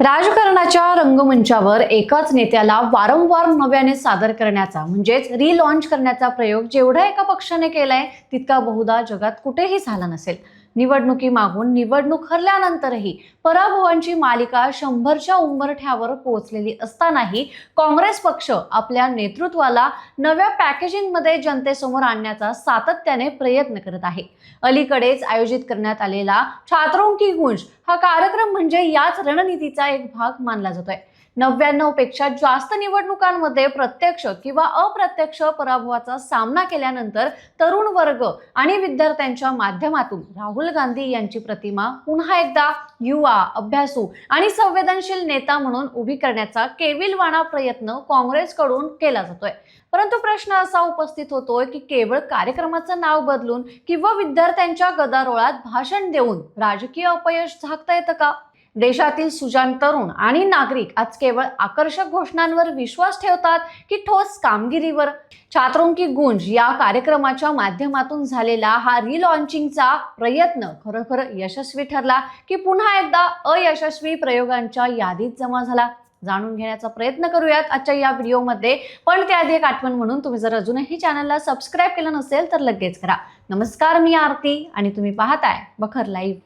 राजकारणाच्या रंगमंचावर एकाच नेत्याला वारंवार नव्याने सादर करण्याचा म्हणजेच रिलॉन्च करण्याचा प्रयोग जेवढा एका पक्षाने केलाय तितका बहुधा जगात कुठेही झाला नसेल। निवडणुकीमागून निवडणूक हरल्यानंतरही पराभवांची मालिका 100च्या उंबरठ्यावर पोहोचलेली असतानाही काँग्रेस पक्ष आपल्या नेतृत्वाला नव्या पॅकेजिंगमध्ये जनतेसमोर आणण्याचा सातत्याने प्रयत्न करत आहे। अलीकडेच आयोजित करण्यात आलेला छात्रों की गूंज हा कार्यक्रम म्हणजे याच रणनीतीचा एक भाग मानला जातोय। 99 पेक्षा जास्त निवडणुकांमध्ये प्रत्यक्ष किंवा अप्रत्यक्ष पराभवाचा सामना केल्यानंतर तरुण वर्ग आणि विद्यार्थ्यांच्या माध्यमातून राहुल गांधी यांची प्रतिमा पुन्हा एकदा युवा, अभ्यासू आणि संवेदनशील नेता म्हणून उभी करण्याचा केविलवाणा प्रयत्न काँग्रेसकडून केला जातोय। परंतु प्रश्न असा उपस्थित होतोय की केवळ कार्यक्रमाचं नाव बदलून किंवा विद्यार्थ्यांच्या गदारोळात भाषण देऊन राजकीय अपयश झाकता येतं का? देशातील सुजाण तरुण आणि नागरिक आज केवळ आकर्षक घोषणांवर विश्वास ठेवतात की ठोस कामगिरीवर? छात्रों की गूंज या कार्यक्रमाच्या माध्यमातून झालेला हा रिलॉन्चिंगचा प्रयत्न खरोखर यशस्वी ठरला की पुन्हा एकदा अयशस्वी प्रयोगांच्या यादीत जमा झाला? जाणून घेण्याचा प्रयत्न करूयात आजच्या या व्हिडिओमध्ये। पण त्याआधी एक आठवण म्हणून, तुम्ही जर अजूनही चॅनलला सबस्क्राईब केलं नसेल तर लगेच करा। नमस्कार, मी आरती आणि तुम्ही पाहताय बखर लाईव्ह।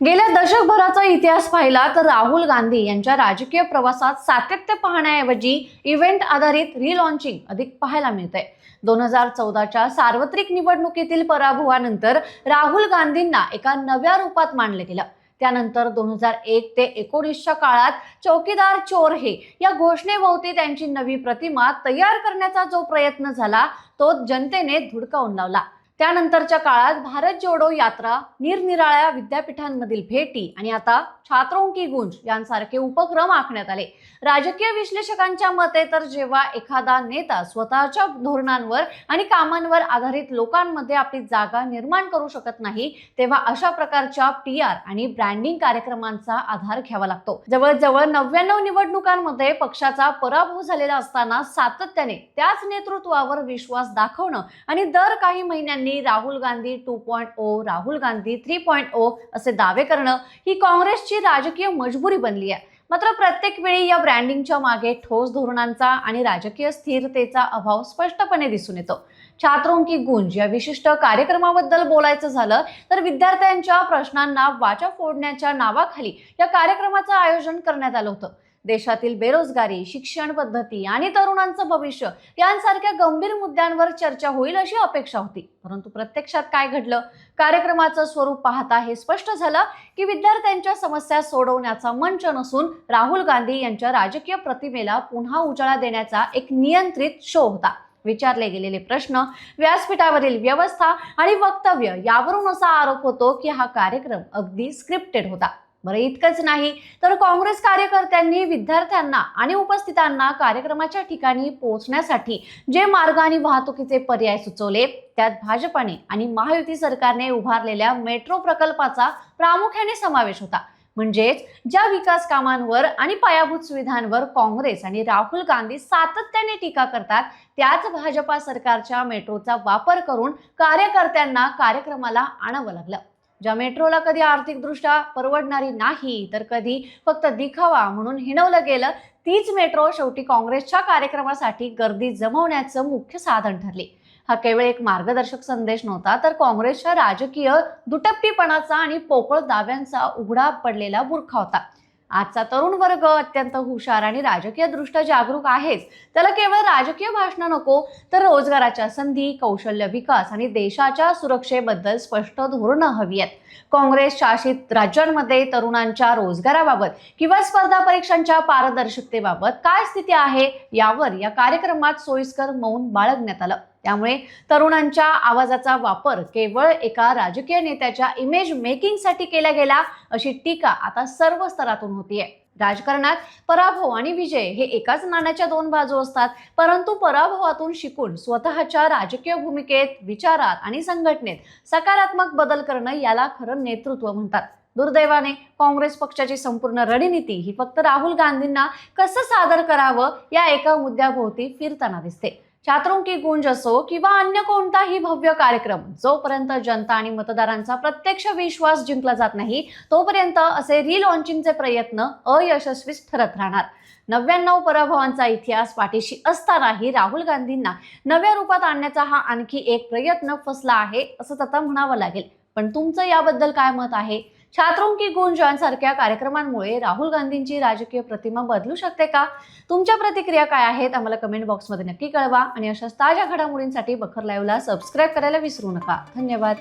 गेल्या दशकभराचा इतिहास पाहिला तर राहुल गांधी यांच्या राजकीय प्रवासात सातत्य पाहण्याऐवजी इव्हेंट आधारित रिलॉन्चिंग अधिक पाहायला मिळते। 2014च्या सार्वत्रिक निवडणुकीतील पराभवानंतर राहुल गांधींना एका नव्या रूपात मांडले गेलं। त्यानंतर 2001 ते 19च्या काळात चौकीदार चोर हे या घोषणेभोवती त्यांची नवी प्रतिमा तयार करण्याचा जो प्रयत्न झाला तो जनतेने धुडकावून लावला। त्यानंतरच्या काळात भारत जोडो यात्रा, निरनिराळ्या विद्यापीठांमधील भेटी आणि आता छात्रों की गूंज यांसारखे उपक्रम आखण्यात आले। राजकीय विश्लेषकांच्या मते तर जेव्हा एखादा नेता स्वतःच्या धोरणांवर आणि कामांवर आधारित लोकांमध्ये आपली जागा निर्माण करू शकत नाही तेव्हा अशा प्रकारच्या PR आणि ब्रँडिंग कार्यक्रमांचा आधार घ्यावा लागतो। जवळजवळ 99 निवडणुकांमध्ये पक्षाचा पराभव झालेला असताना सातत्याने त्याच नेतृत्वावर विश्वास दाखवणं आणि दर काही महिन्यांनी राहुल गांधी 2.0, राहुल गांधी 3.0 असे दावे करणं ही काँग्रेसची राजकीय मजबुरी बनली आहे। मात्र प्रत्येक वेळी या ब्रँडिंगच्या मागे ठोस धोरणांचा आणि राजकीय स्थिरतेचा अभाव स्पष्टपणे दिसून येतो। छात्रों की गूंज या विशिष्ट कार्यक्रमाबद्दल बोलायचं झालं तर विद्यार्थ्यांच्या प्रश्नांना वाचा फोडण्याच्या नावाखाली या कार्यक्रमाचं आयोजन करण्यात आलं होतं। देशातील बेरोजगारी, शिक्षण पद्धती आणि तरुणांचं भविष्य यांसारख्या गंभीर मुद्द्यांवर चर्चा होईल अशी अपेक्षा होती। परंतु प्रत्यक्षात काय घडलं? कार्यक्रमाचं स्वरूप पाहता हे स्पष्ट झालं की विद्यार्थ्यांच्या समस्या सोडवण्याचा मंच नसून राहुल गांधी यांच्या राजकीय प्रतिमेला पुन्हा उजाळा देण्याचा एक नियंत्रित शो होता। विचारले गेलेले प्रश्न, व्यासपीठावरील व्यवस्था आणि वक्तव्य यावरून असा आरोप होतो की हा कार्यक्रम अगदी स्क्रिप्टेड होता। बरं, इतकंच नाही तर काँग्रेस कार्यकर्त्यांनी विद्यार्थ्यांना आणि उपस्थितांना कार्यक्रमाच्या ठिकाणी पोहोचण्यासाठी जे मार्ग आणि वाहतुकीचे पर्याय सुचवले त्यात भाजपाने आणि महायुती सरकारने उभारलेल्या मेट्रो प्रकल्पाचा प्रामुख्याने समावेश होता। म्हणजेच ज्या विकास कामांवर आणि पायाभूत सुविधांवर काँग्रेस आणि राहुल गांधी सातत्याने टीका करतात त्याच भाजपा सरकारच्या मेट्रोचा वापर करून कार्यकर्त्यांना कार्यक्रमाला आणावं लागलं। ज्या मेट्रोला कधी आर्थिकदृष्ट्या परवडणारी नाही तर कधी फक्त दिखावा म्हणून हिणवलं गेलं तीच मेट्रो शेवटी काँग्रेसच्या कार्यक्रमासाठी गर्दी जमवण्याचं मुख्य साधन ठरली। हा केवळ एक मार्गदर्शक संदेश नव्हता तर काँग्रेसच्या राजकीय दुटप्पीपणाचा आणि पोकळ दाव्यांचा उघडा पडलेला बुरखा होता। आजचा तरुण वर्ग अत्यंत हुशार आणि राजकीय दृष्ट्या जागरूक आहेच, त्याला केवळ राजकीय भाषण नको तर रोजगाराच्या संधी, कौशल्य विकास आणि देशाच्या सुरक्षेबद्दल स्पष्ट धोरणं हवी आहेत। काँग्रेस शासित राज्यांमध्ये तरुणांच्या रोजगाराबाबत किंवा स्पर्धा परीक्षांच्या पारदर्शकतेबाबत काय स्थिती आहे यावर या कार्यक्रमात सोयीस्कर मौन बाळगण्यात आलं। त्यामुळे तरुणांच्या आवाजाचा वापर केवळ एका राजकीय नेत्याच्या इमेज मेकिंगसाठी केला गेला अशी टीका आता सर्व स्तरातून होतीये। राजकारणात पराभव आणि विजय हे एकाच नाण्याच्या दोन बाजू असतात, परंतु पराभवातून शिकून स्वतःच्या राजकीय भूमिकेत, विचारात आणि संघटनेत सकारात्मक बदल करणं याला खरं नेतृत्व म्हणतात। दुर्दैवाने काँग्रेस पक्षाची संपूर्ण रणनीती ही फक्त राहुल गांधींना कसं सादर करावं या एका मुद्द्याभोवती फिरताना दिसते। छात्रों की गूंज असो किंवा अन्य कोणताही भव्य कार्यक्रम, जोपर्यंत जनता आणि मतदारांचा प्रत्यक्ष विश्वास जिंकला जात नाही तोपर्यंत असे रिलॉन्चिंगचे प्रयत्न अयशस्वीच ठरत राहणार. 99 पराभवांचा इतिहास पाठीशी असतानाही राहुल गांधींना नव्या रूपात आणण्याचा हा आणखी एक प्रयत्न फसला आहे असंच आता म्हणावं लागेल. पण तुमचं याबद्दल काय मत आहे? छात्रों की गूंज यांसारख्या कार्यक्रमांमुळे राहुल गांधींची राजकीय प्रतिमा बदलू शकते का? तुमच्या प्रतिक्रिया काय आहेत आम्हाला कमेंट बॉक्समध्ये नक्की कळवा आणि अशाच ताज्या घडामोडींसाठी बखर लाईव्हला सबस्क्राईब करायला विसरू नका. धन्यवाद.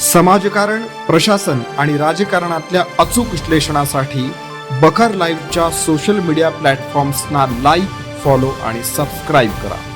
समाजकारण, प्रशासन आणि राजकारणातल्या अचूक विश्लेषणासाठी बखर लाईव्हच्या सोशल मीडिया प्लॅटफॉर्म्सना लाईक, फॉलो आणि सबस्क्राईब करा.